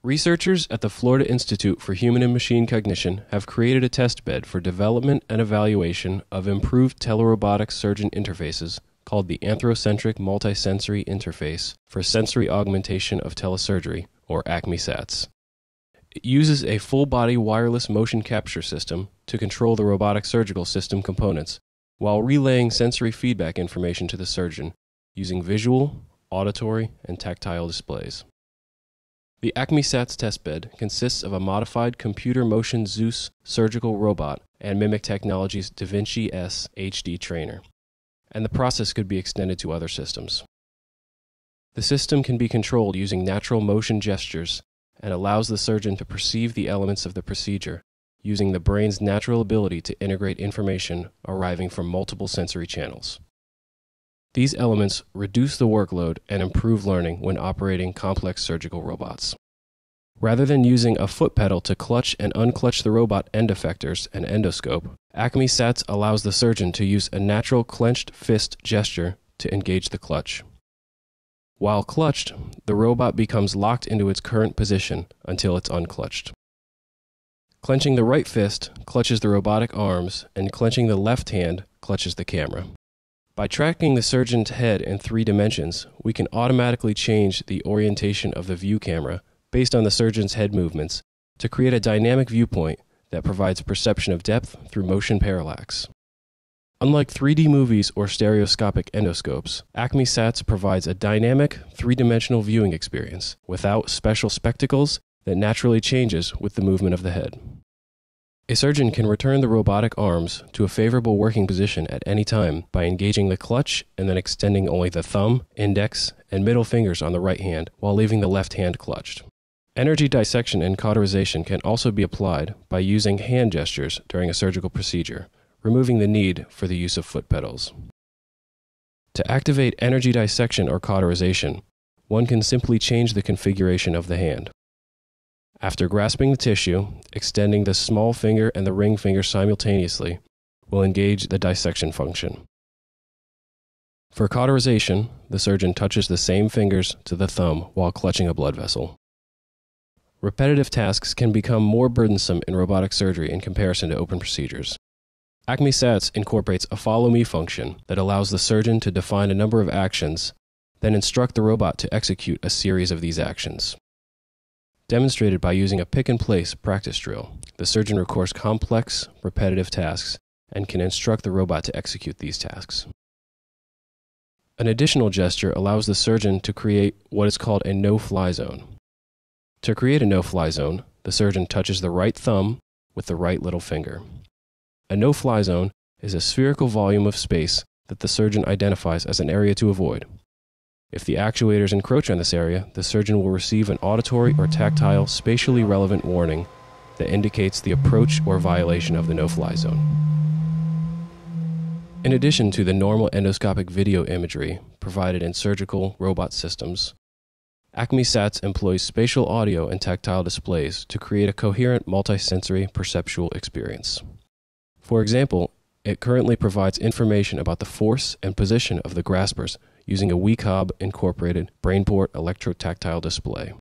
Researchers at the Florida Institute for Human and Machine Cognition have created a test bed for development and evaluation of improved telerobotic surgeon interfaces called the Anthrocentric Multisensory Interface for Sensory Augmentation of Telesurgery, or ACME-SATS. It uses a full-body wireless motion capture system to control the robotic surgical system components while relaying sensory feedback information to the surgeon using visual, auditory, and tactile displays. The ACME-SATS testbed consists of a modified computer motion Zeus surgical robot and Mimic Technologies Da Vinci S HD trainer, and the process could be extended to other systems. The system can be controlled using natural motion gestures and allows the surgeon to perceive the elements of the procedure using the brain's natural ability to integrate information arriving from multiple sensory channels. These elements reduce the workload and improve learning when operating complex surgical robots. Rather than using a foot pedal to clutch and unclutch the robot end effectors and endoscope, ACME-SATS allows the surgeon to use a natural clenched fist gesture to engage the clutch. While clutched, the robot becomes locked into its current position until it's unclutched. Clenching the right fist clutches the robotic arms, and clenching the left hand clutches the camera. By tracking the surgeon's head in 3 dimensions, we can automatically change the orientation of the view camera based on the surgeon's head movements to create a dynamic viewpoint that provides perception of depth through motion parallax. Unlike 3D movies or stereoscopic endoscopes, ACME-SATS provides a dynamic, 3-dimensional viewing experience without special spectacles that naturally changes with the movement of the head. A surgeon can return the robotic arms to a favorable working position at any time by engaging the clutch and then extending only the thumb, index, and middle fingers on the right hand while leaving the left hand clutched. Energy dissection and cauterization can also be applied by using hand gestures during a surgical procedure, removing the need for the use of foot pedals. To activate energy dissection or cauterization, one can simply change the configuration of the hand. After grasping the tissue, extending the small finger and the ring finger simultaneously will engage the dissection function. For cauterization, the surgeon touches the same fingers to the thumb while clutching a blood vessel. Repetitive tasks can become more burdensome in robotic surgery in comparison to open procedures. ACME-SATS incorporates a follow-me function that allows the surgeon to define a number of actions, then instruct the robot to execute a series of these actions. Demonstrated by using a pick-and-place practice drill, the surgeon records complex, repetitive tasks and can instruct the robot to execute these tasks. An additional gesture allows the surgeon to create what is called a no-fly zone. To create a no-fly zone, the surgeon touches the right thumb with the right little finger. A no-fly zone is a spherical volume of space that the surgeon identifies as an area to avoid. If the actuators encroach on this area, the surgeon will receive an auditory or tactile spatially relevant warning that indicates the approach or violation of the no-fly zone. In addition to the normal endoscopic video imagery provided in surgical robot systems, ACME-SATS employs spatial audio and tactile displays to create a coherent multisensory perceptual experience. For example, it currently provides information about the force and position of the graspers using a WeCobb incorporated BrainPort electrotactile display.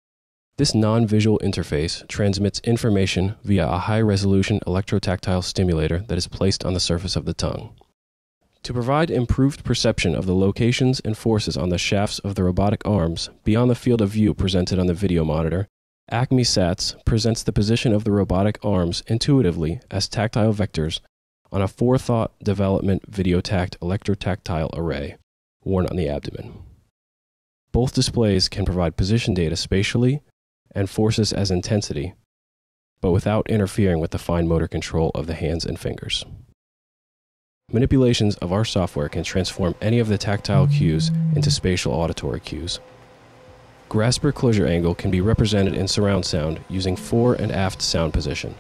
This non-visual interface transmits information via a high-resolution electrotactile stimulator that is placed on the surface of the tongue. To provide improved perception of the locations and forces on the shafts of the robotic arms beyond the field of view presented on the video monitor, ACME-SATS presents the position of the robotic arms intuitively as tactile vectors on a Forethought Development VideoTact electrotactile array worn on the abdomen. Both displays can provide position data spatially and forces as intensity, but without interfering with the fine motor control of the hands and fingers. Manipulations of our software can transform any of the tactile cues into spatial auditory cues. Grasper closure angle can be represented in surround sound using fore and aft sound position,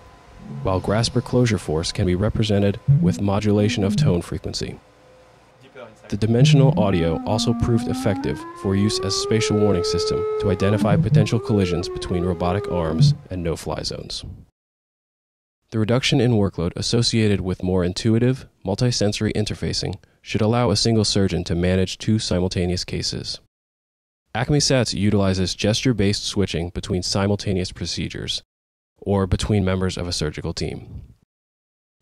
while grasper closure force can be represented with modulation of tone frequency. The dimensional audio also proved effective for use as spatial warning system to identify potential collisions between robotic arms and no-fly zones. The reduction in workload associated with more intuitive, multisensory interfacing should allow a single surgeon to manage 2 simultaneous cases. Acme SATS utilizes gesture-based switching between simultaneous procedures, or between members of a surgical team.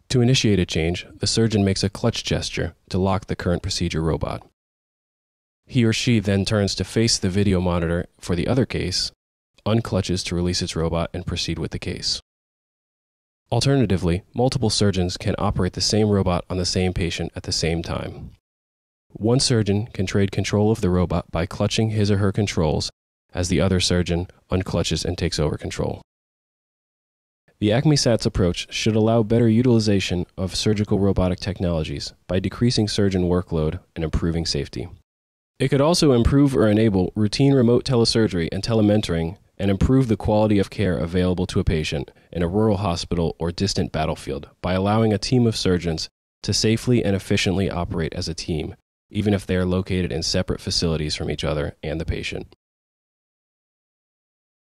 To initiate a change, the surgeon makes a clutch gesture to lock the current procedure robot. He or she then turns to face the video monitor for the other case, unclutches to release its robot, and proceed with the case. Alternatively, multiple surgeons can operate the same robot on the same patient at the same time. One surgeon can trade control of the robot by clutching his or her controls as the other surgeon unclutches and takes over control. The Acme SATS approach should allow better utilization of surgical robotic technologies by decreasing surgeon workload and improving safety. It could also improve or enable routine remote telesurgery and telementoring and improve the quality of care available to a patient in a rural hospital or distant battlefield by allowing a team of surgeons to safely and efficiently operate as a team, even if they are located in separate facilities from each other and the patient.